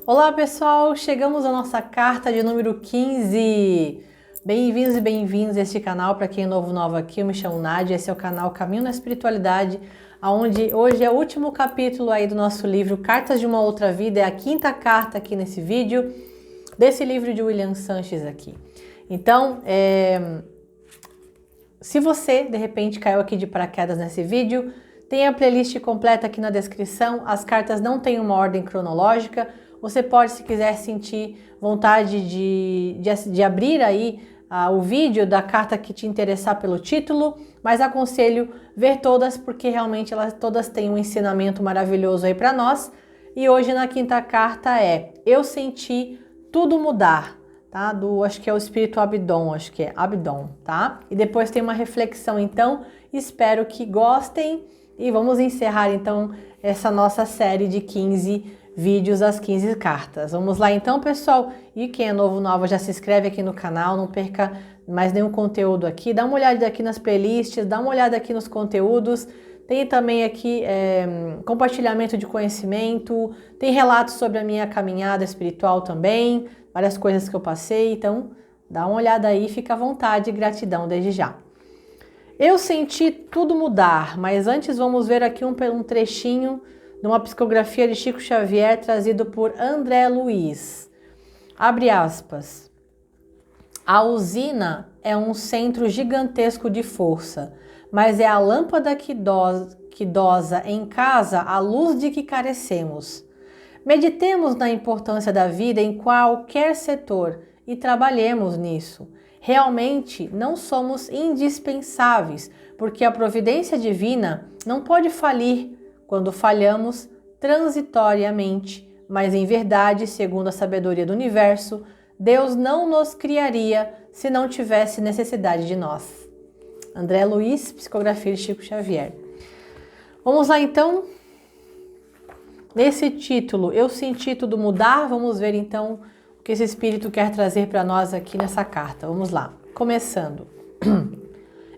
Olá pessoal, chegamos à nossa carta de número 15. Bem-vindos e bem-vindos a este canal. Para quem é novo aqui, eu me chamo Nádia, esse é o canal Caminho na Espiritualidade, onde hoje é o último capítulo aí do nosso livro Cartas de uma Outra Vida, é a quinta carta aqui nesse vídeo, desse livro de William Sanches aqui. Então, se você de repente caiu aqui de paraquedas nesse vídeo, tem a playlist completa aqui na descrição, as cartas não têm uma ordem cronológica. Você pode, se quiser sentir vontade de abrir aí o vídeo da carta que te interessar pelo título, mas aconselho ver todas porque realmente elas todas têm um ensinamento maravilhoso aí para nós. E hoje na quinta carta Eu senti tudo mudar, tá? Acho que é o espírito Abdon, tá? E depois tem uma reflexão, então espero que gostem e vamos encerrar então essa nossa série de 15 vídeos, as 15 cartas. Vamos lá então, pessoal. E quem é nova, já se inscreve aqui no canal, não perca mais nenhum conteúdo aqui. Dá uma olhada aqui nas playlists, dá uma olhada aqui nos conteúdos. Tem também aqui compartilhamento de conhecimento, tem relatos sobre a minha caminhada espiritual também, várias coisas que eu passei. Então, dá uma olhada aí, fica à vontade, gratidão desde já. Eu senti tudo mudar, mas antes vamos ver aqui um trechinho de uma psicografia de Chico Xavier trazido por André Luiz. Abre aspas. A usina é um centro gigantesco de força, mas é a lâmpada que dosa em casa a luz de que carecemos. Meditemos na importância da vida em qualquer setor e trabalhemos nisso. Realmente não somos indispensáveis, porque a providência divina não pode falir quando falhamos transitoriamente, mas em verdade, segundo a sabedoria do universo, Deus não nos criaria se não tivesse necessidade de nós. André Luiz, psicografia de Chico Xavier. Vamos lá então. Nesse título, Eu senti tudo mudar, vamos ver então o que esse espírito quer trazer para nós aqui nessa carta. Vamos lá, começando.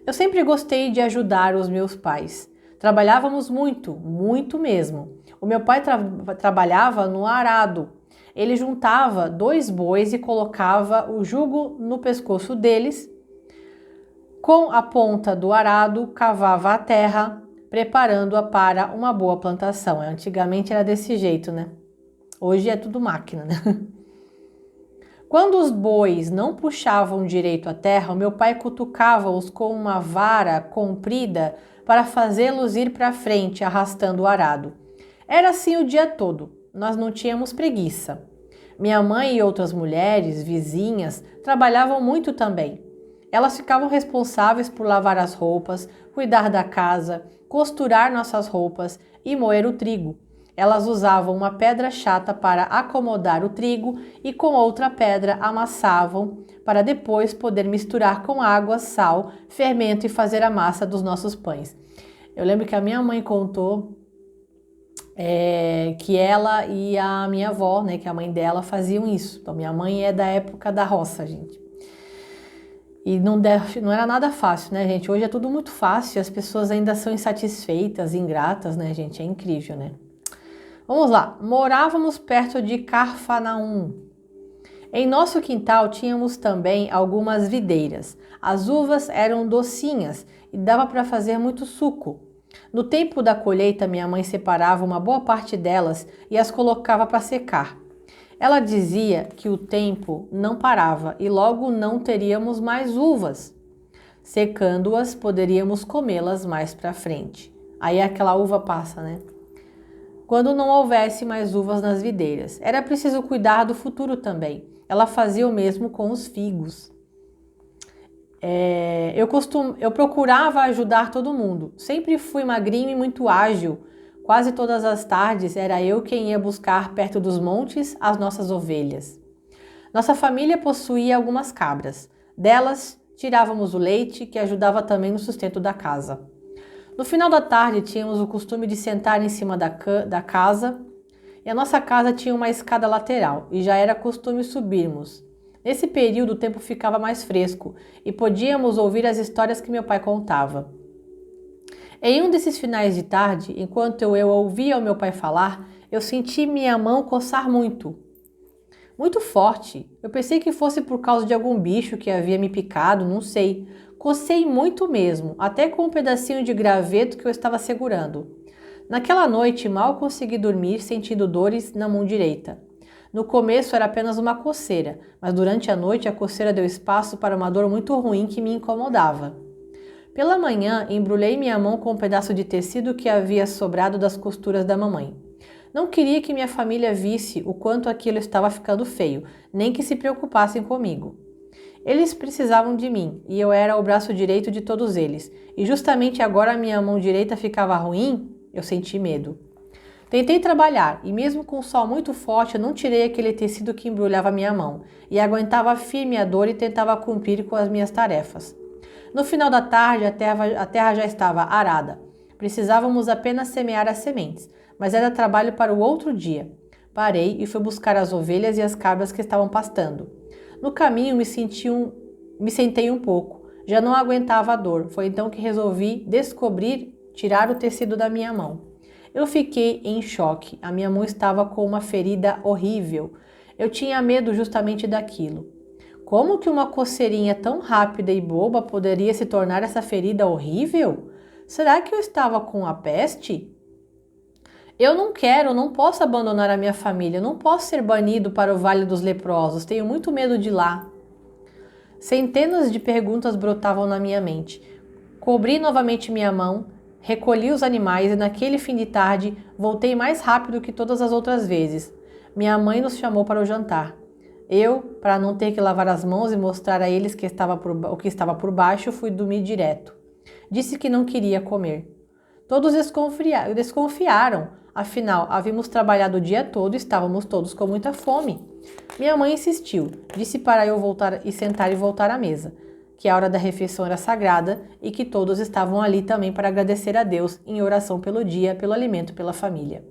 Eu sempre gostei de ajudar os meus pais. Trabalhávamos muito mesmo. O meu pai trabalhava no arado. Ele juntava 2 bois e colocava o jugo no pescoço deles. Com a ponta do arado, cavava a terra, preparando-a para uma boa plantação. Antigamente era desse jeito, né? Hoje é tudo máquina, né? Quando os bois não puxavam direito a terra, o meu pai cutucava-os com uma vara comprida para fazê-los ir para frente, arrastando o arado. Era assim o dia todo, nós não tínhamos preguiça. Minha mãe e outras mulheres, vizinhas, trabalhavam muito também. Elas ficavam responsáveis por lavar as roupas, cuidar da casa, costurar nossas roupas e moer o trigo. Elas usavam uma pedra chata para acomodar o trigo e com outra pedra amassavam para depois poder misturar com água, sal, fermento e fazer a massa dos nossos pães. Eu lembro que a minha mãe contou que ela e a minha avó, né, que a mãe dela, faziam isso. Então minha mãe é da época da roça, gente. E não era nada fácil, né, gente? Hoje é tudo muito fácil, as pessoas ainda são insatisfeitas, ingratas, né, gente? É incrível, né? Vamos lá, morávamos perto de Carfanaum. Em nosso quintal tínhamos também algumas videiras. As uvas eram docinhas e dava para fazer muito suco. No tempo da colheita, minha mãe separava uma boa parte delas e as colocava para secar. Ela dizia que o tempo não parava e logo não teríamos mais uvas. Secando-as, poderíamos comê-las mais para frente. Aí aquela uva passa, né? Quando não houvesse mais uvas nas videiras. Era preciso cuidar do futuro também. Ela fazia o mesmo com os figos. Eu procurava ajudar todo mundo. Sempre fui magrinho e muito ágil. Quase todas as tardes era eu quem ia buscar perto dos montes as nossas ovelhas. Nossa família possuía algumas cabras. Delas tirávamos o leite, que ajudava também no sustento da casa. No final da tarde, tínhamos o costume de sentar em cima da casa e a nossa casa tinha uma escada lateral e já era costume subirmos. Nesse período, o tempo ficava mais fresco e podíamos ouvir as histórias que meu pai contava. Em um desses finais de tarde, enquanto eu ouvia o meu pai falar, eu senti minha mão coçar muito. Muito forte. Eu pensei que fosse por causa de algum bicho que havia me picado, não sei. Cocei muito mesmo, até com um pedacinho de graveto que eu estava segurando. Naquela noite mal consegui dormir sentindo dores na mão direita. No começo era apenas uma coceira, mas durante a noite a coceira deu espaço para uma dor muito ruim que me incomodava. Pela manhã, embrulhei minha mão com um pedaço de tecido que havia sobrado das costuras da mamãe. Não queria que minha família visse o quanto aquilo estava ficando feio, nem que se preocupassem comigo. Eles precisavam de mim, e eu era o braço direito de todos eles, e justamente agora minha mão direita ficava ruim, eu senti medo. Tentei trabalhar, e mesmo com o sol muito forte, eu não tirei aquele tecido que embrulhava minha mão, e aguentava firme a dor e tentava cumprir com as minhas tarefas. No final da tarde, a terra já estava arada. Precisávamos apenas semear as sementes, mas era trabalho para o outro dia. Parei e fui buscar as ovelhas e as cabras que estavam pastando. No caminho me sentei um pouco. Já não aguentava a dor. Foi então que resolvi tirar o tecido da minha mão. Eu fiquei em choque. A minha mão estava com uma ferida horrível. Eu tinha medo justamente daquilo. Como que uma coceirinha tão rápida e boba poderia se tornar essa ferida horrível? Será que eu estava com a peste? Eu não posso abandonar a minha família, não posso ser banido para o Vale dos Leprosos, tenho muito medo de lá. Centenas de perguntas brotavam na minha mente. Cobri novamente minha mão, recolhi os animais e naquele fim de tarde voltei mais rápido que todas as outras vezes. Minha mãe nos chamou para o jantar. Eu, para não ter que lavar as mãos e mostrar a eles o que estava por baixo, fui dormir direto. Disse que não queria comer. Todos desconfiaram, afinal, havíamos trabalhado o dia todo e estávamos todos com muita fome. Minha mãe insistiu, disse para eu voltar e sentar e voltar à mesa, que a hora da refeição era sagrada e que todos estavam ali também para agradecer a Deus em oração pelo dia, pelo alimento, pela família.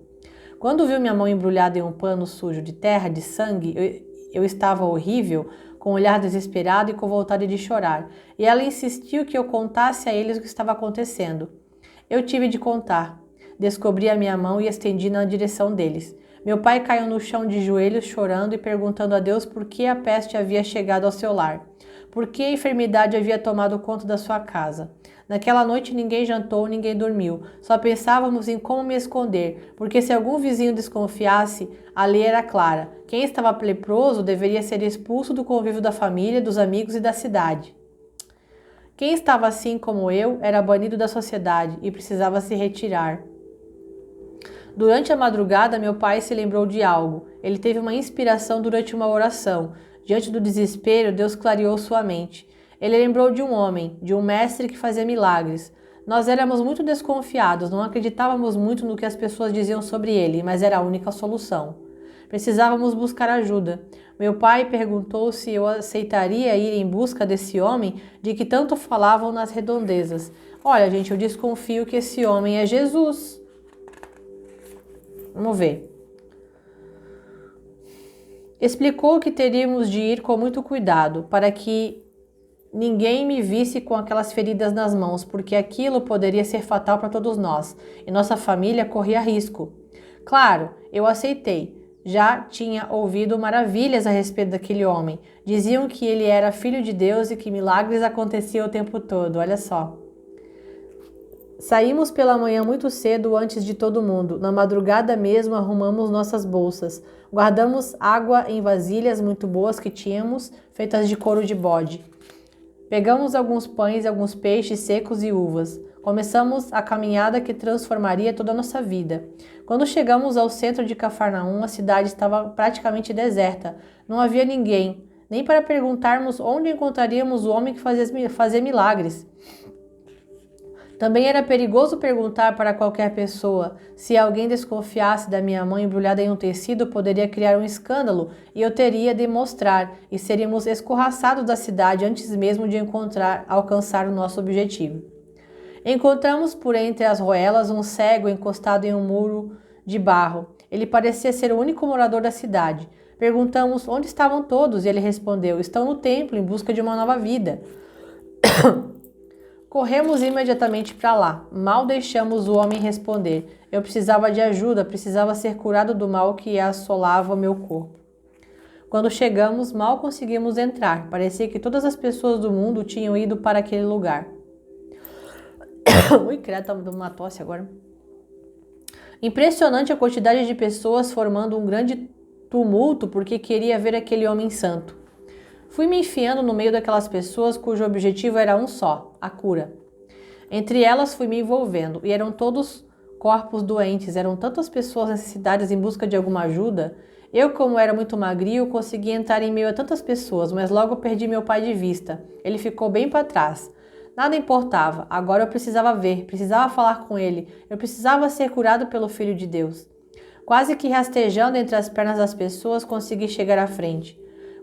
Quando viu minha mão embrulhada em um pano sujo de terra, de sangue, eu estava horrível, com um olhar desesperado e com vontade de chorar, e ela insistiu que eu contasse a eles o que estava acontecendo. Eu tive de contar. Descobri a minha mão e estendi na direção deles. Meu pai caiu no chão de joelhos, chorando e perguntando a Deus por que a peste havia chegado ao seu lar, por que a enfermidade havia tomado conta da sua casa. Naquela noite ninguém jantou, ninguém dormiu. Só pensávamos em como me esconder, porque se algum vizinho desconfiasse, a lei era clara. Quem estava leproso deveria ser expulso do convívio da família, dos amigos e da cidade. Quem estava assim como eu era banido da sociedade e precisava se retirar. Durante a madrugada, meu pai se lembrou de algo. Ele teve uma inspiração durante uma oração. Diante do desespero, Deus clareou sua mente. Ele lembrou de um homem, de um mestre que fazia milagres. Nós éramos muito desconfiados, não acreditávamos muito no que as pessoas diziam sobre ele, mas era a única solução. Precisávamos buscar ajuda. Meu pai perguntou se eu aceitaria ir em busca desse homem de que tanto falavam nas redondezas. Olha, gente, eu desconfio que esse homem é Jesus. Vamos ver. Explicou que teríamos de ir com muito cuidado, para que ninguém me visse com aquelas feridas nas mãos, porque aquilo poderia ser fatal para todos nós, e nossa família corria risco. Claro, eu aceitei. Já tinha ouvido maravilhas a respeito daquele homem. Diziam que ele era filho de Deus e que milagres aconteciam o tempo todo, olha só. Saímos pela manhã muito cedo antes de todo mundo. Na madrugada mesmo arrumamos nossas bolsas. Guardamos água em vasilhas muito boas que tínhamos, feitas de couro de bode. Pegamos alguns pães, alguns peixes secos e uvas. Começamos a caminhada que transformaria toda a nossa vida. Quando chegamos ao centro de Cafarnaum, a cidade estava praticamente deserta. Não havia ninguém, nem para perguntarmos onde encontraríamos o homem que fazia milagres. Também era perigoso perguntar para qualquer pessoa. Se alguém desconfiasse da minha mão embrulhada em um tecido, poderia criar um escândalo e eu teria de mostrar e seríamos escorraçados da cidade antes mesmo de alcançar o nosso objetivo. Encontramos por entre as roelas um cego encostado em um muro de barro. Ele parecia ser o único morador da cidade. Perguntamos onde estavam todos e ele respondeu: estão no templo em busca de uma nova vida. Corremos imediatamente para lá. Mal deixamos o homem responder. Eu precisava de ajuda, precisava ser curado do mal que assolava meu corpo. Quando chegamos, mal conseguimos entrar. Parecia que todas as pessoas do mundo tinham ido para aquele lugar. Ui, credo, tá dando uma tosse agora. Impressionante a quantidade de pessoas formando um grande tumulto porque queria ver aquele homem santo. Fui me enfiando no meio daquelas pessoas cujo objetivo era um só, a cura. Entre elas fui me envolvendo, e eram todos corpos doentes, eram tantas pessoas necessitadas em busca de alguma ajuda. Eu, como era muito magrio, consegui entrar em meio a tantas pessoas, mas logo perdi meu pai de vista. Ele ficou bem para trás. Nada importava, agora eu precisava ver, precisava falar com ele, eu precisava ser curado pelo Filho de Deus. Quase que rastejando entre as pernas das pessoas, consegui chegar à frente.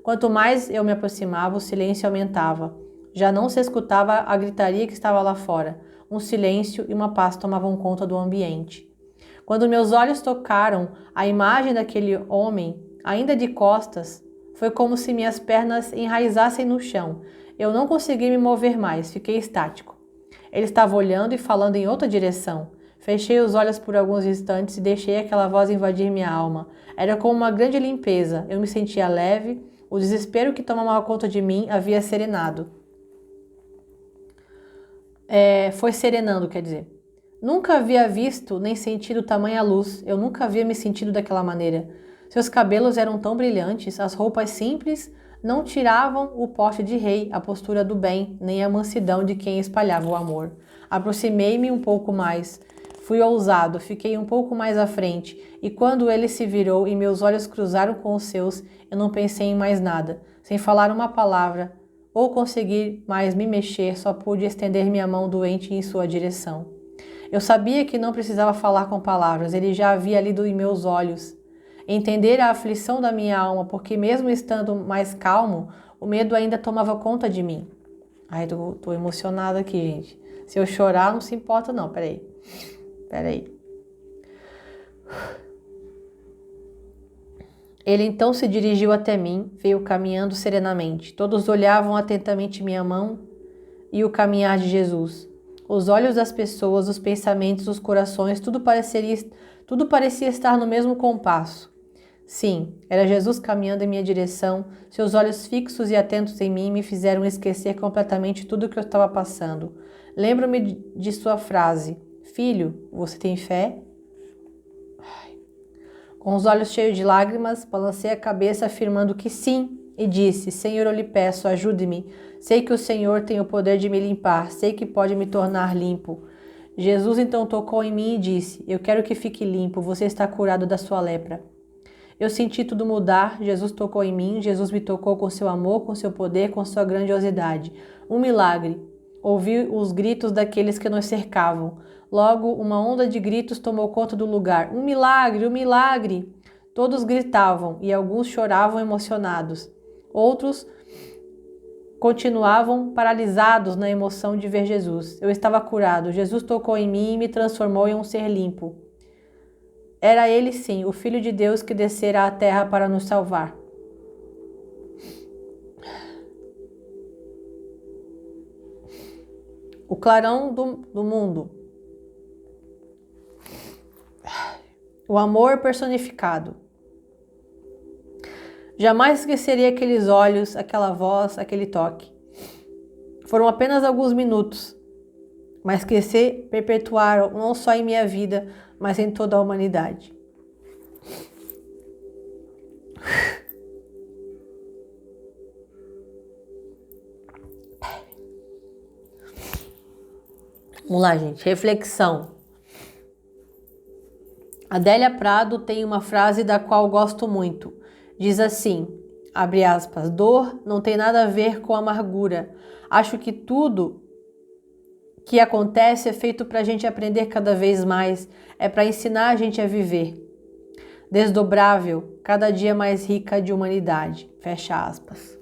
Quanto mais eu me aproximava, o silêncio aumentava. Já não se escutava a gritaria que estava lá fora. Um silêncio e uma paz tomavam conta do ambiente. Quando meus olhos tocaram a imagem daquele homem, ainda de costas, foi como se minhas pernas enraizassem no chão. Eu não consegui me mover mais, fiquei estático. Ele estava olhando e falando em outra direção. Fechei os olhos por alguns instantes e deixei aquela voz invadir minha alma. Era como uma grande limpeza. Eu me sentia leve. O desespero que tomava conta de mim havia serenado. Foi serenando, quer dizer. Nunca havia visto nem sentido tamanha luz. Eu nunca havia me sentido daquela maneira. Seus cabelos eram tão brilhantes, as roupas simples não tiravam o porte de rei, a postura do bem, nem a mansidão de quem espalhava o amor. Aproximei-me um pouco mais. Fui ousado, fiquei um pouco mais à frente, e quando ele se virou e meus olhos cruzaram com os seus, eu não pensei em mais nada. Sem falar uma palavra, ou conseguir mais me mexer, só pude estender minha mão doente em sua direção. Eu sabia que não precisava falar com palavras, ele já havia lido em meus olhos. Entender a aflição da minha alma, porque mesmo estando mais calmo, o medo ainda tomava conta de mim. Ai, tô emocionada aqui, gente. Se eu chorar, não se importa não, peraí. Ele então se dirigiu até mim, veio caminhando serenamente. Todos olhavam atentamente minha mão e o caminhar de Jesus. Os olhos das pessoas, os pensamentos, os corações, tudo parecia estar no mesmo compasso. Sim, era Jesus caminhando em minha direção. Seus olhos fixos e atentos em mim me fizeram esquecer completamente tudo o que eu estava passando. Lembro-me de sua frase: Filho, você tem fé? Com os olhos cheios de lágrimas, balancei a cabeça afirmando que sim e disse: Senhor, eu lhe peço, ajude-me. Sei que o Senhor tem o poder de me limpar, sei que pode me tornar limpo. Jesus então tocou em mim e disse: Eu quero que fique limpo, você está curado da sua lepra. Eu senti tudo mudar, Jesus tocou em mim, Jesus me tocou com seu amor, com seu poder, com sua grandiosidade. Um milagre. Ouvi os gritos daqueles que nos cercavam. Logo, uma onda de gritos tomou conta do lugar. Um milagre, um milagre! Todos gritavam e alguns choravam emocionados. Outros continuavam paralisados na emoção de ver Jesus. Eu estava curado. Jesus tocou em mim e me transformou em um ser limpo. Era ele sim, o Filho de Deus que descera à terra para nos salvar. O clarão do mundo. O amor personificado. Jamais esqueceria aqueles olhos, aquela voz, aquele toque. Foram apenas alguns minutos, mas que se perpetuaram não só em minha vida, mas em toda a humanidade. Vamos lá, gente. Reflexão. Adélia Prado tem uma frase da qual gosto muito. Diz assim, abre aspas, dor não tem nada a ver com amargura. Acho que tudo que acontece é feito para a gente aprender cada vez mais, é para ensinar a gente a viver. Desdobrável, cada dia mais rica de humanidade. Fecha aspas.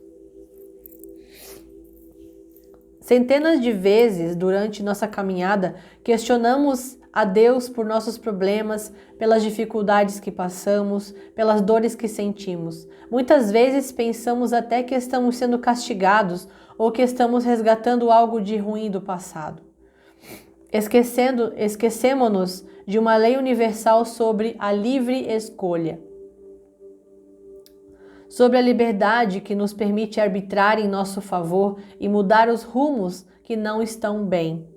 Centenas de vezes durante nossa caminhada questionamos a Deus por nossos problemas, pelas dificuldades que passamos, pelas dores que sentimos. Muitas vezes pensamos até que estamos sendo castigados ou que estamos resgatando algo de ruim do passado. Esquecemos-nos de uma lei universal sobre a livre escolha. sobre a liberdade que nos permite arbitrar em nosso favor e mudar os rumos que não estão bem.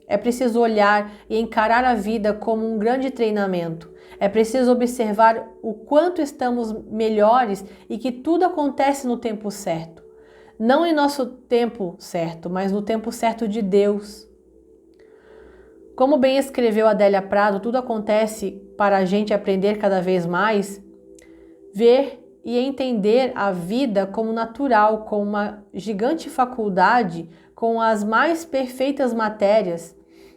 É preciso olhar e encarar a vida como um grande treinamento. É preciso observar o quanto estamos melhores e que tudo acontece no tempo certo. Não em nosso tempo certo, mas no tempo certo de Deus. Como bem escreveu Adélia Prado, tudo acontece para a gente aprender cada vez mais, ver e entender a vida como natural, com uma gigante faculdade, com as mais perfeitas matérias.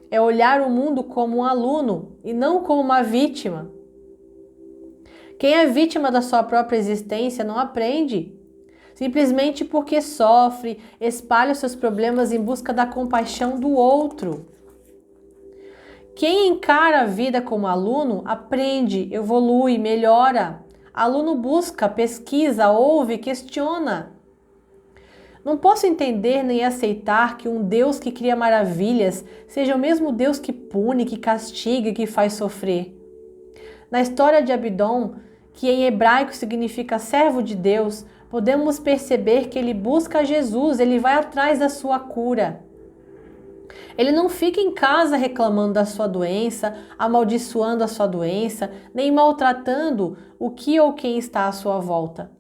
É olhar o mundo como um aluno e não como uma vítima. Quem é vítima da sua própria existência não aprende. Simplesmente porque sofre, espalha seus problemas em busca da compaixão do outro. Quem encara a vida como aluno aprende, evolui, melhora. Aluno busca, pesquisa, ouve, questiona. Não posso entender nem aceitar que um Deus que cria maravilhas seja o mesmo Deus que pune, que castiga e que faz sofrer. Na história de Abidom, que em hebraico significa servo de Deus, podemos perceber que ele busca Jesus, ele vai atrás da sua cura. Ele não fica em casa reclamando da sua doença, amaldiçoando a sua doença, nem maltratando o que ou quem está à sua volta.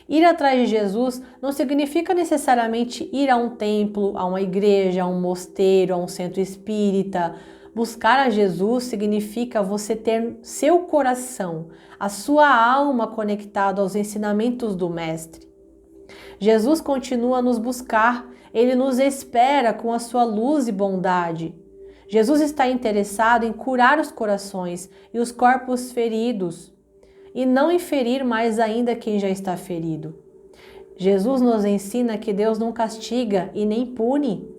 Ir atrás de Jesus não significa necessariamente ir a um templo, a uma igreja, a um mosteiro, a um centro espírita. Buscar a Jesus significa você ter seu coração, a sua alma conectado aos ensinamentos do Mestre. Jesus continua a nos buscar, ele nos espera com a sua luz e bondade. Jesus está interessado em curar os corações e os corpos feridos, e não em ferir mais ainda quem já está ferido. Jesus nos ensina que Deus não castiga e nem pune,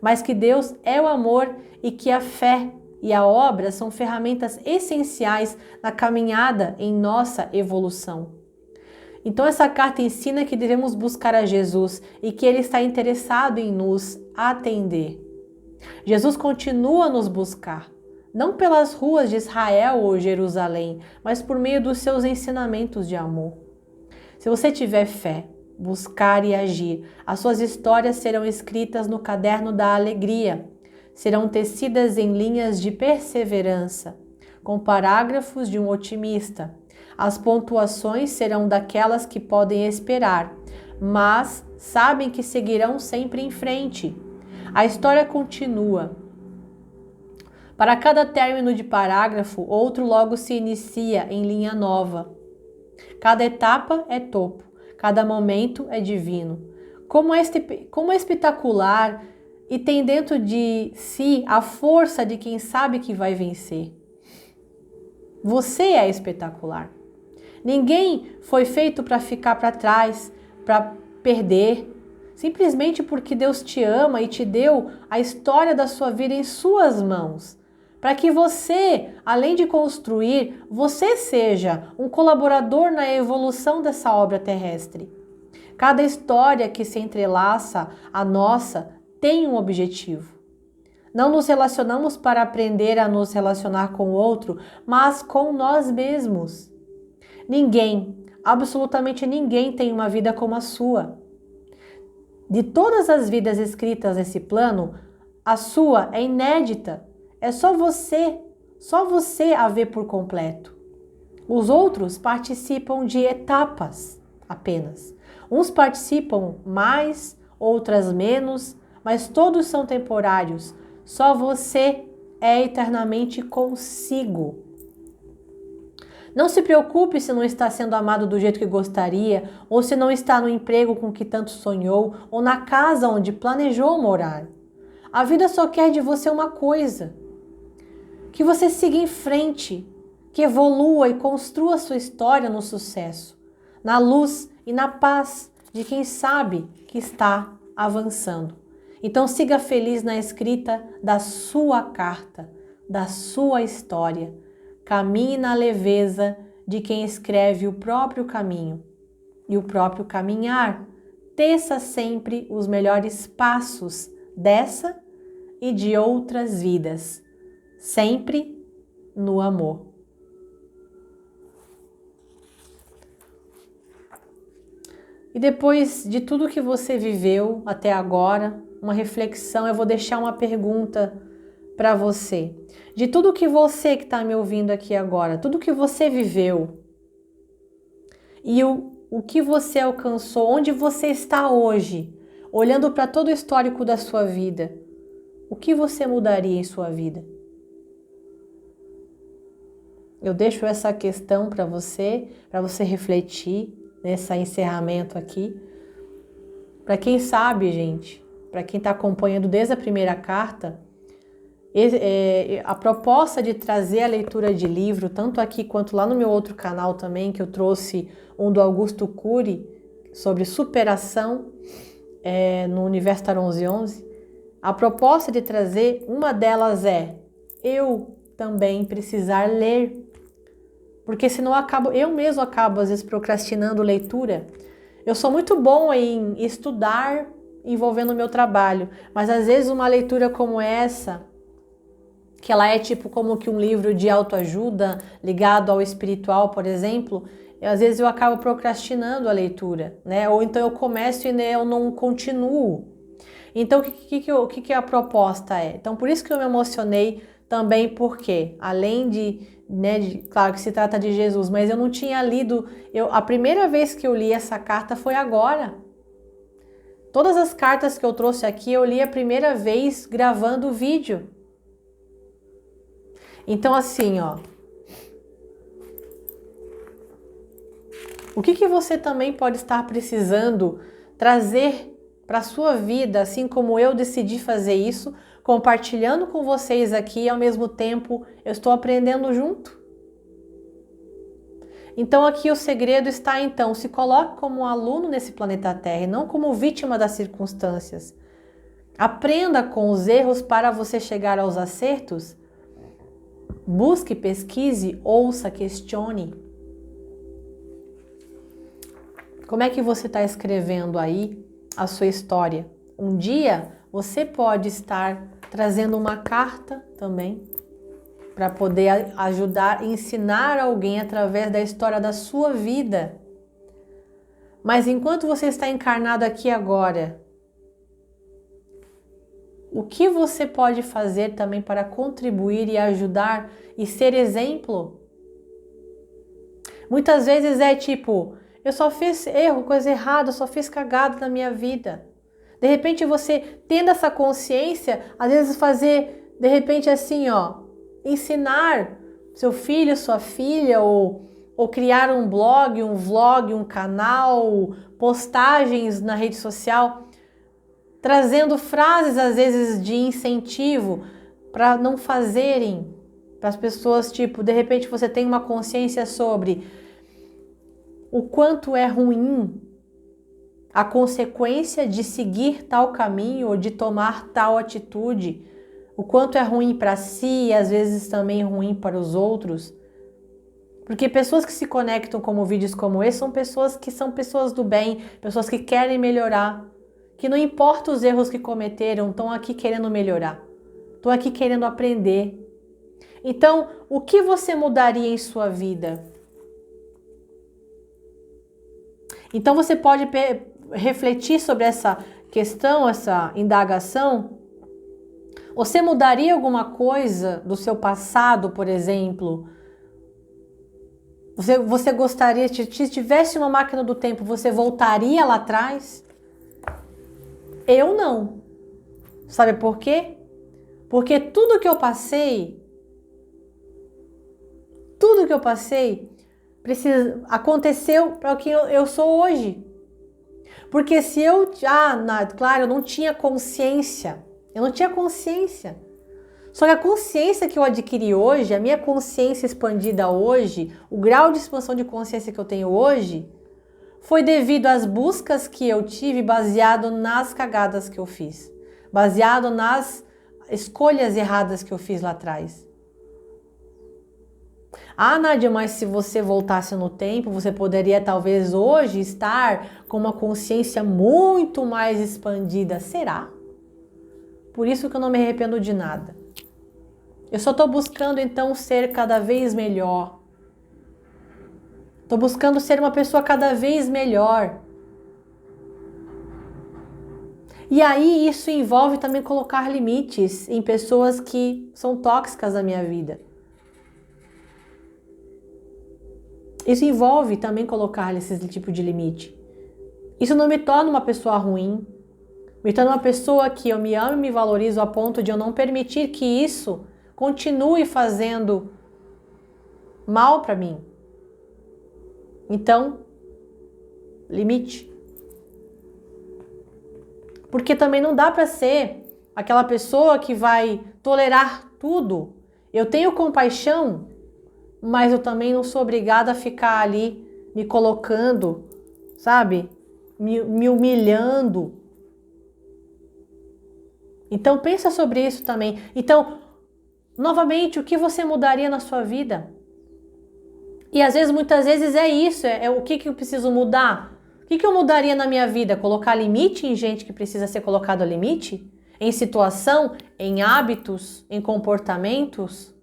mas que Deus é o amor e que a fé e a obra são ferramentas essenciais na caminhada em nossa evolução. Então essa carta ensina que devemos buscar a Jesus e que Ele está interessado em nos atender. Jesus continua a nos buscar, não pelas ruas de Israel ou Jerusalém, mas por meio dos seus ensinamentos de amor. Se você tiver fé, buscar e agir, as suas histórias serão escritas no caderno da alegria, serão tecidas em linhas de perseverança, com parágrafos de um otimista. As pontuações serão daquelas que podem esperar, mas sabem que seguirão sempre em frente. A história continua. Para cada término de parágrafo, outro logo se inicia em linha nova. Cada etapa é topo, cada momento é divino. Como é espetacular e tem dentro de si a força de quem sabe que vai vencer. Você é espetacular. Ninguém foi feito para ficar para trás, para perder, simplesmente porque Deus te ama e te deu a história da sua vida em suas mãos, para que você, além de construir, você seja um colaborador na evolução dessa obra terrestre. Cada história que se entrelaça à nossa tem um objetivo. Não nos relacionamos para aprender a nos relacionar com o outro, mas com nós mesmos. Ninguém, absolutamente ninguém tem uma vida como a sua. De todas as vidas escritas nesse plano, a sua é inédita. É só você a ver por completo. Os outros participam de etapas apenas. Uns participam mais, outras menos, mas todos são temporários. Só você é eternamente consigo. Não se preocupe se não está sendo amado do jeito que gostaria, ou se não está no emprego com que tanto sonhou, ou na casa onde planejou morar. A vida só quer de você uma coisa: que você siga em frente, que evolua e construa sua história no sucesso, na luz e na paz de quem sabe que está avançando. Então siga feliz na escrita da sua carta, da sua história. Caminhe na leveza de quem escreve o próprio caminho e o próprio caminhar. Teça sempre os melhores passos dessa e de outras vidas, sempre no amor. E depois de tudo que você viveu até agora, uma reflexão, eu vou deixar uma pergunta para você. De tudo que você que está me ouvindo aqui agora, tudo que você viveu e o que você alcançou, onde você está hoje, olhando para todo o histórico da sua vida, o que você mudaria em sua vida? Eu deixo essa questão para você refletir nesse encerramento aqui. Para quem sabe, gente, para quem está acompanhando desde a primeira carta, a proposta de trazer a leitura de livro, tanto aqui quanto lá no meu outro canal também, que eu trouxe um do Augusto Cury, sobre superação no Universo Tarot 1111, a proposta de trazer, uma delas é eu também precisar ler, porque senão eu mesmo acabo às vezes procrastinando leitura. Eu sou muito bom em estudar envolvendo o meu trabalho, mas às vezes uma leitura como essa, que ela é tipo como que um livro de autoajuda ligado ao espiritual, por exemplo, às vezes eu acabo procrastinando a leitura, né? Ou então eu começo e eu não continuo. Então o que a proposta é? Então por isso que eu me emocionei também, porque além claro que se trata de Jesus, mas eu não tinha lido, a primeira vez que eu li essa carta foi agora. Todas as cartas que eu trouxe aqui eu li a primeira vez gravando o vídeo. Então assim, ó, o que você também pode estar precisando trazer para a sua vida, assim como eu decidi fazer isso, compartilhando com vocês aqui e ao mesmo tempo eu estou aprendendo junto. Então aqui o segredo está, então, se coloque como um aluno nesse planeta Terra e não como vítima das circunstâncias. Aprenda com os erros para você chegar aos acertos. Busque, pesquise, ouça, questione. Como é que você está escrevendo aí a sua história? Um dia você pode estar trazendo uma carta também para poder ajudar e ensinar alguém através da história da sua vida. Mas enquanto você está encarnado aqui agora, o que você pode fazer também para contribuir e ajudar e ser exemplo? Muitas vezes é tipo, eu só fiz erro, coisa errada, eu só fiz cagada na minha vida. De repente você tendo essa consciência, às vezes fazer, de repente assim, ó, ensinar seu filho, sua filha, ou criar um blog, um vlog, um canal, postagens na rede social, trazendo frases às vezes de incentivo para não fazerem, para as pessoas, tipo, de repente você tem uma consciência sobre o quanto é ruim a consequência de seguir tal caminho ou de tomar tal atitude, o quanto é ruim para si e às vezes também ruim para os outros. Porque pessoas que se conectam como vídeos como esse são pessoas do bem, pessoas que querem melhorar, que não importa os erros que cometeram, estão aqui querendo melhorar, estão aqui querendo aprender. Então, o que você mudaria em sua vida? Então você pode refletir sobre essa questão, essa indagação. Você mudaria alguma coisa do seu passado, por exemplo? Você gostaria, se tivesse uma máquina do tempo, você voltaria lá atrás? Eu não. Sabe por quê? Porque tudo que eu passei aconteceu para o que eu sou hoje. Porque se eu... claro, eu não tinha consciência. Só que a consciência que eu adquiri hoje, a minha consciência expandida hoje, o grau de expansão de consciência que eu tenho hoje, foi devido às buscas que eu tive baseado nas cagadas que eu fiz. Baseado nas escolhas erradas que eu fiz lá atrás. Nádia, mas se você voltasse no tempo, você poderia talvez hoje estar com uma consciência muito mais expandida. Será? Por isso que eu não me arrependo de nada. Eu só estou buscando então ser cada vez melhor. Estou buscando ser uma pessoa cada vez melhor. E aí isso envolve também colocar limites em pessoas que são tóxicas na minha vida. Isso envolve também colocar esse tipo de limite. Isso não me torna uma pessoa ruim, me torna uma pessoa que eu me amo e me valorizo a ponto de eu não permitir que isso continue fazendo mal para mim. Então, limite. Porque também não dá para ser aquela pessoa que vai tolerar tudo. Eu tenho compaixão, mas eu também não sou obrigada a ficar ali me colocando, sabe? Me humilhando. Então pensa sobre isso também. Então, novamente, o que você mudaria na sua vida? E às vezes, muitas vezes é isso, é o que eu preciso mudar. O que eu mudaria na minha vida? Colocar limite em gente que precisa ser colocado a limite? Em situação, em hábitos, em comportamentos?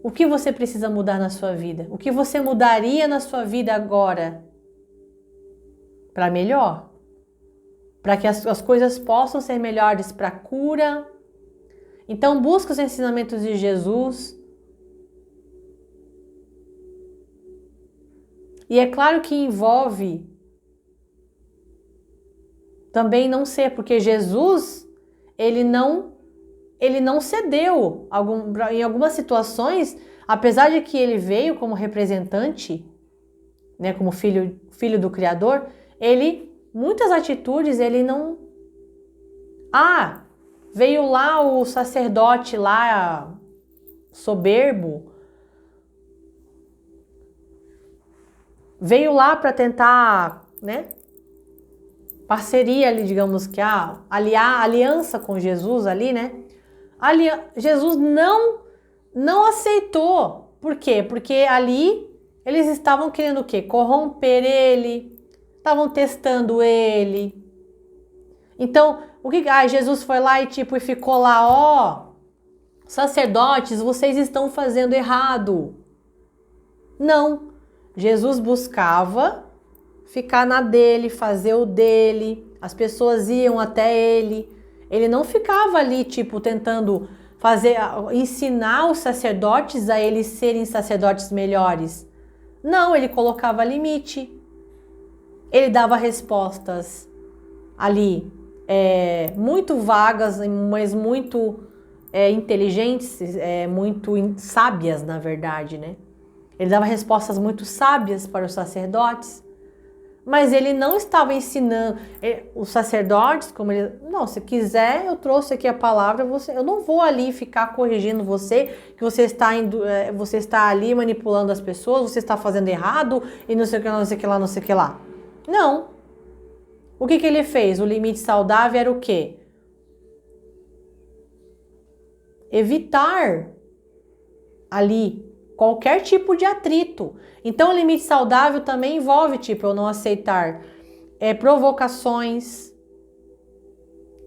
O que você precisa mudar na sua vida? O que você mudaria na sua vida agora? Para melhor? Para que as coisas possam ser melhores para a cura? Então busca os ensinamentos de Jesus. E é claro que envolve também não ser, porque Jesus, ele não cedeu em algumas situações, apesar de que ele veio como representante, né, como filho do Criador, muitas atitudes ele não... veio lá o sacerdote lá, soberbo, veio lá para tentar, né, parceria ali, digamos que aliança com Jesus ali, né? Jesus não aceitou. Por quê? Porque ali eles estavam querendo o quê? Corromper ele, estavam testando ele. Então, Jesus foi lá e ficou lá, sacerdotes, vocês estão fazendo errado. Não. Jesus buscava ficar na dele, fazer o dele, as pessoas iam até ele. Ele não ficava ali, tentando ensinar os sacerdotes a eles serem sacerdotes melhores. Não, ele colocava limite. Ele dava respostas ali, muito vagas, mas muito inteligentes, muito sábias, na verdade, né? Ele dava respostas muito sábias para os sacerdotes, mas ele não estava ensinando os sacerdotes, não, se quiser, eu trouxe aqui a palavra, eu não vou ali ficar corrigindo você, que você está ali manipulando as pessoas, você está fazendo errado e não sei o que lá, não sei o que lá, não sei o que lá. Não. O que ele fez? O limite saudável era o quê? Evitar ali qualquer tipo de atrito. Então, o limite saudável também envolve, eu não aceitar provocações,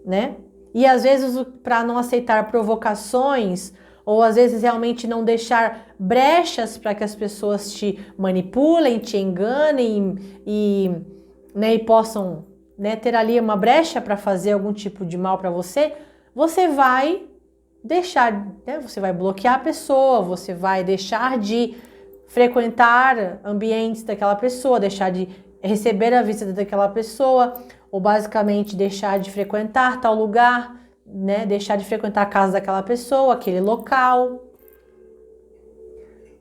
né? E às vezes, para não aceitar provocações, ou às vezes realmente não deixar brechas para que as pessoas te manipulem, te enganem e possam, né, ter ali uma brecha para fazer algum tipo de mal para você, você vai deixar, né? Você vai bloquear a pessoa, você vai deixar de frequentar ambientes daquela pessoa, deixar de receber a visita daquela pessoa, ou basicamente deixar de frequentar tal lugar, né? Deixar de frequentar a casa daquela pessoa, aquele local.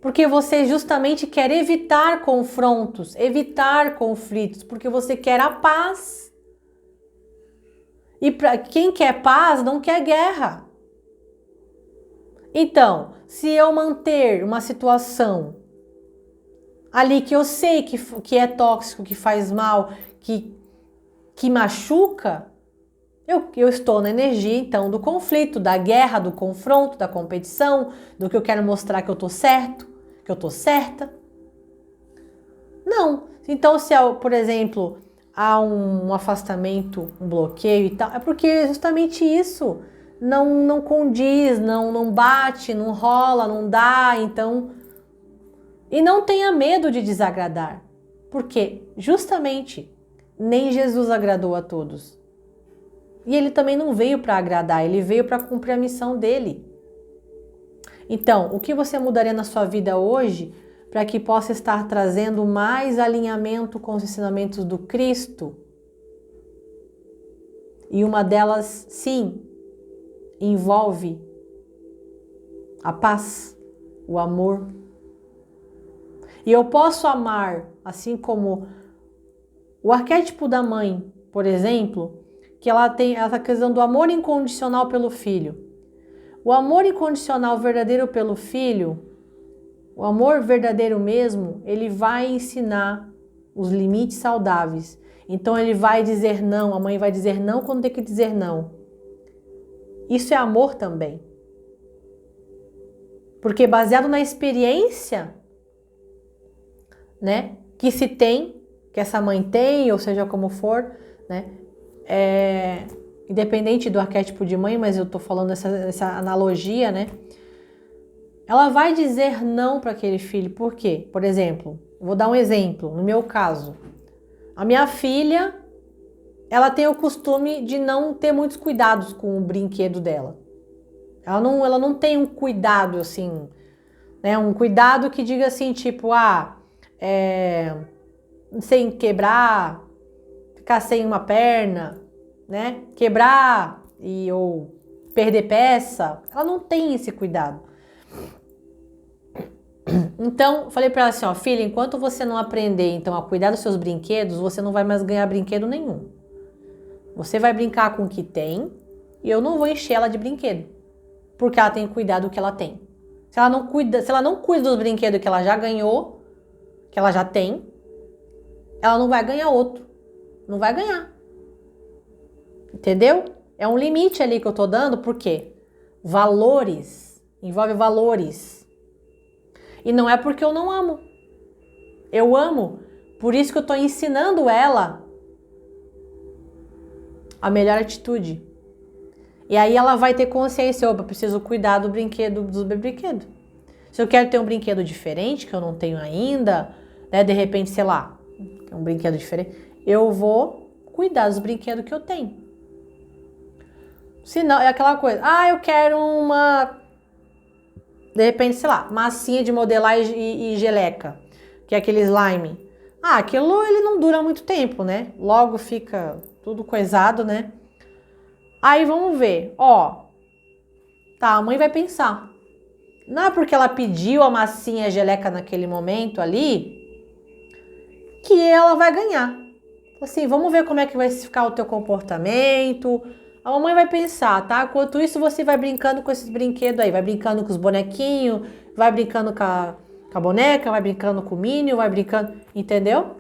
Porque você justamente quer evitar confrontos, evitar conflitos, porque você quer a paz. E para quem quer paz não quer guerra. Então, se eu manter uma situação ali que eu sei que é tóxico, que faz mal, que machuca, eu estou na energia, então, do conflito, da guerra, do confronto, da competição, do que eu quero mostrar que eu tô certo, que eu tô certa. Não. Então, se, por exemplo, há um afastamento, um bloqueio e tal, é porque é justamente isso. Não condiz, não bate, não rola, não dá, então... E não tenha medo de desagradar, porque justamente nem Jesus agradou a todos. E ele também não veio para agradar, ele veio para cumprir a missão dele. Então, o que você mudaria na sua vida hoje para que possa estar trazendo mais alinhamento com os ensinamentos do Cristo? E uma delas, sim, envolve a paz, o amor. E eu posso amar, assim como o arquétipo da mãe, por exemplo, que ela tem essa questão do amor incondicional pelo filho. O amor incondicional verdadeiro pelo filho, o amor verdadeiro mesmo, ele vai ensinar os limites saudáveis. Então ele vai dizer não, a mãe vai dizer não quando tem que dizer não. Isso é amor também. Porque baseado na experiência, né, que se tem, que essa mãe tem, ou seja como for, né, independente do arquétipo de mãe, mas eu tô falando essa analogia, né, ela vai dizer não para aquele filho. Por quê? Por exemplo, vou dar um exemplo, no meu caso, a minha filha, ela tem o costume de não ter muitos cuidados com o brinquedo dela. Ela não tem um cuidado assim, né? Um cuidado que diga assim, tipo, sem quebrar, ficar sem uma perna, né? Quebrar ou perder peça. Ela não tem esse cuidado. Então, falei pra ela assim, ó, filha, enquanto você não aprender então a cuidar dos seus brinquedos, você não vai mais ganhar brinquedo nenhum. Você vai brincar com o que tem e eu não vou encher ela de brinquedo, porque ela tem que cuidar do que ela tem. Se ela não cuida dos brinquedos que ela já ganhou, que ela já tem, ela não vai ganhar outro. Não vai ganhar. Entendeu? É um limite ali que eu tô dando, por quê? Valores. Envolve valores. E não é porque eu não amo. Eu amo. Por isso que eu tô ensinando ela a melhor atitude. E aí ela vai ter consciência, opa, preciso cuidar do brinquedo, dos brinquedos. Se eu quero ter um brinquedo diferente, que eu não tenho ainda, né, de repente, sei lá, um brinquedo diferente, eu vou cuidar dos brinquedos que eu tenho. Se não, é aquela coisa, eu quero uma, de repente, sei lá, massinha de modelar e geleca, que é aquele slime. Aquilo ele não dura muito tempo, né? Logo fica tudo coisado, né? Aí vamos ver, a mãe vai pensar. Não é porque ela pediu a massinha e a geleca naquele momento ali que ela vai ganhar. Assim, vamos ver como é que vai ficar o teu comportamento. A mamãe vai pensar, tá? Enquanto isso você vai brincando com esses brinquedos aí, vai brincando com os bonequinhos, vai brincando com a boneca, vai brincando com o Minion, vai brincando, entendeu?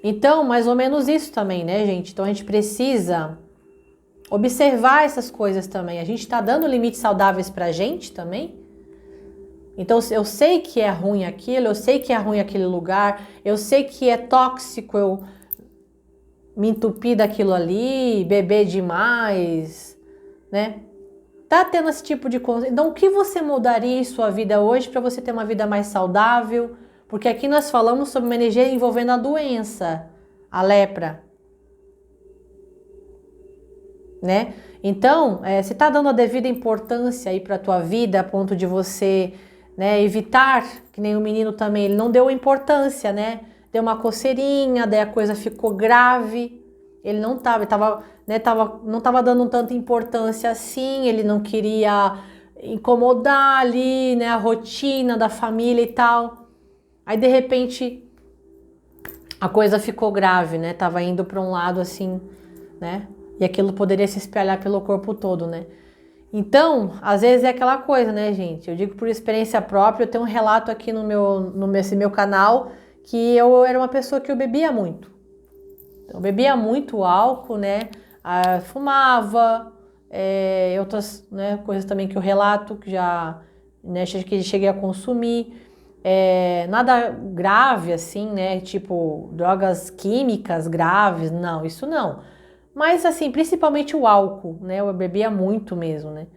Então, mais ou menos isso também, né, gente? Então a gente precisa observar essas coisas também. A gente tá dando limites saudáveis pra gente também. Então eu sei que é ruim aquilo, eu sei que é ruim aquele lugar, eu sei que é tóxico eu me entupir daquilo ali, beber demais, né? Tá tendo esse tipo de coisa. Então o que você mudaria em sua vida hoje para você ter uma vida mais saudável? Porque aqui nós falamos sobre uma energia envolvendo a doença, a lepra, né? Então, você tá dando a devida importância aí para a tua vida, a ponto de você, né, evitar, que nem o menino também, ele não deu importância, né? Deu uma coceirinha, daí a coisa ficou grave. Ele não estava, né, não estava dando tanta importância assim, ele não queria incomodar ali, né, a rotina da família e tal. Aí de repente a coisa ficou grave, né? Tava indo para um lado assim, né? E aquilo poderia se espalhar pelo corpo todo, né? Então, às vezes é aquela coisa, né, gente? Eu digo por experiência própria, eu tenho um relato aqui nesse meu canal que eu era uma pessoa que eu bebia muito. Então, eu bebia muito álcool, né? Fumava, outras, né, coisas também que eu relato, que já, né, que cheguei a consumir. Nada grave assim, né? Tipo, drogas químicas graves, não, isso não. Mas assim, principalmente o álcool, né? Eu bebia muito mesmo, né?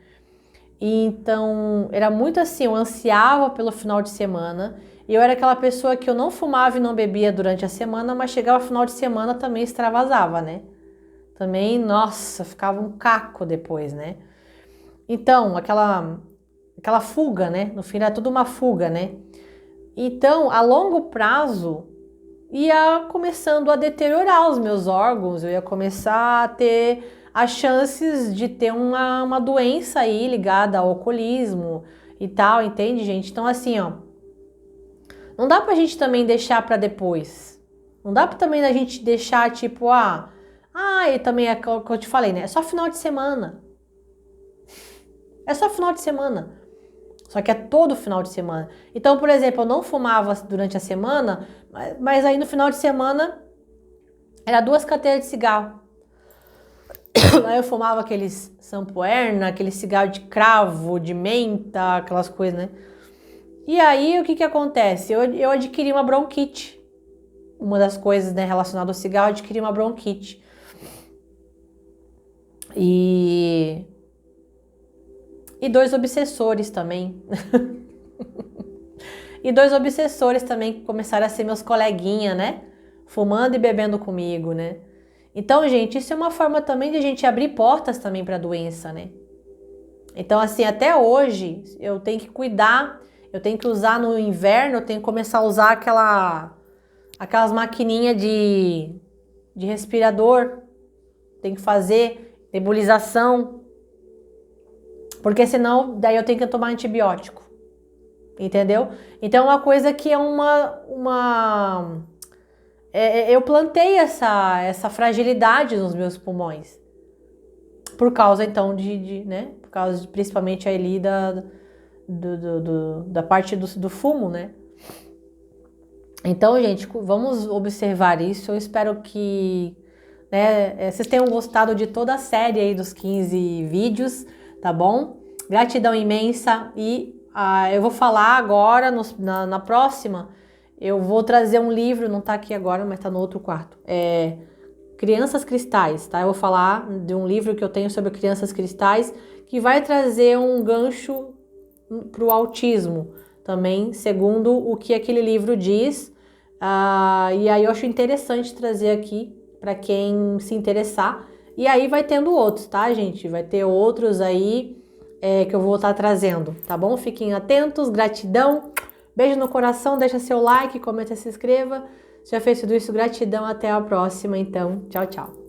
Então, era muito assim, eu ansiava pelo final de semana, E eu era aquela pessoa que eu não fumava e não bebia durante a semana, mas chegava final de semana também extravasava, né? Também, nossa, ficava um caco depois, né? Então, aquela fuga, né? No fim era tudo uma fuga, né? Então, a longo prazo, ia começando a deteriorar os meus órgãos, eu ia começar a ter as chances de ter uma doença aí ligada ao alcoolismo e tal, entende, gente? Então, assim, ó, não dá pra gente também deixar pra depois. Não dá pra também a gente deixar, tipo, e também é o que eu te falei, né? É só final de semana. É só final de semana. Só que é todo final de semana. Então, por exemplo, eu não fumava durante a semana, mas aí no final de semana era 2 carteiras de cigarro. Aí eu fumava aqueles Sampoerna, aquele cigarro de cravo, de menta, aquelas coisas, né? E aí o que acontece? Eu adquiri uma bronquite. Uma das coisas, né, relacionada ao cigarro, eu adquiri uma bronquite. E 2 obsessores também. E 2 obsessores também que começaram a ser meus coleguinha, né? Fumando e bebendo comigo, né? Então, gente, isso é uma forma também de a gente abrir portas também para a doença, né? Então, assim, até hoje eu tenho que cuidar, eu tenho que usar no inverno, eu tenho que começar a usar aquelas maquininhas de respirador, tem que fazer nebulização, porque senão daí eu tenho que tomar antibiótico, entendeu? Então é uma coisa que é eu plantei essa fragilidade nos meus pulmões, por causa então né? Por causa principalmente ali da parte do fumo, né? Então, gente, vamos observar isso. Eu espero que, né, vocês tenham gostado de toda a série aí dos 15 vídeos, tá bom? Gratidão imensa e eu vou falar agora, na próxima, eu vou trazer um livro, não tá aqui agora, mas tá no outro quarto. Crianças Cristais, tá? Eu vou falar de um livro que eu tenho sobre crianças cristais, que vai trazer um gancho pro autismo também, segundo o que aquele livro diz. E aí eu acho interessante trazer aqui para quem se interessar. E aí vai tendo outros, tá, gente? Vai ter outros aí que eu vou estar trazendo, tá bom? Fiquem atentos, gratidão, beijo no coração, deixa seu like, comenta, se inscreva. Se já fez tudo isso, gratidão, até a próxima, então, tchau, tchau.